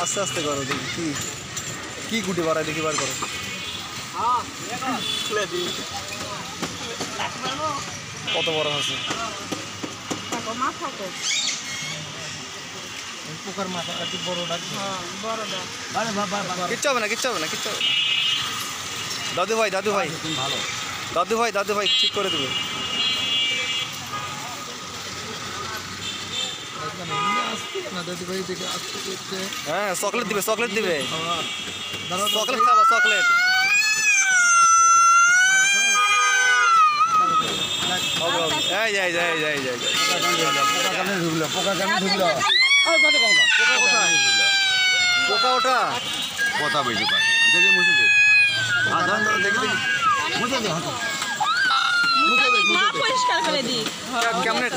আস্তে আস্তে করো দেখি কি কি গুটি বাড়ায় দেখি বার করো। কত বড় আছে পোকার মাথা একটু বড় কিচ্ছু হবে না কিচ্ছু হবে না কিচ্ছু হবে না। দাদু ভাই ভালো দাদু ভাই ঠিক করে দেবে। হ্যাঁ চকলেট দিবে চকলেট খাবা চকলেট। পোকা ওটা কথা বেশি পায়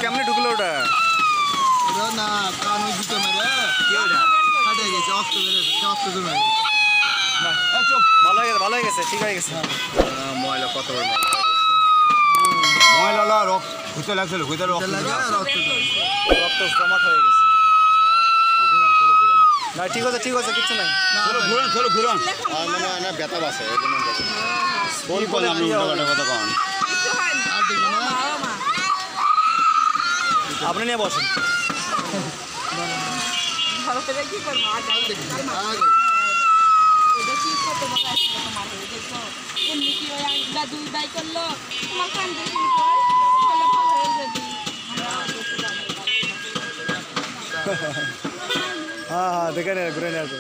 কেমনে ঢুকলো ওটা? না কান দিতে মেরে ফাটে গেছে ভালো হয়ে গেছে ঠিক হয়ে গেছে। ময়লা কত বড় ময়লা রক্ত খুঁজতে লাগছিল রক্ত জমাট হয়ে গেছে। না ঠিক আছে কিচ্ছু নাই। ঘুরান মানে ব্যথা বাসে আপনি নিয়ে বসেন। হ্যাঁ দেখে ঘুরে নিয়ে আসবো।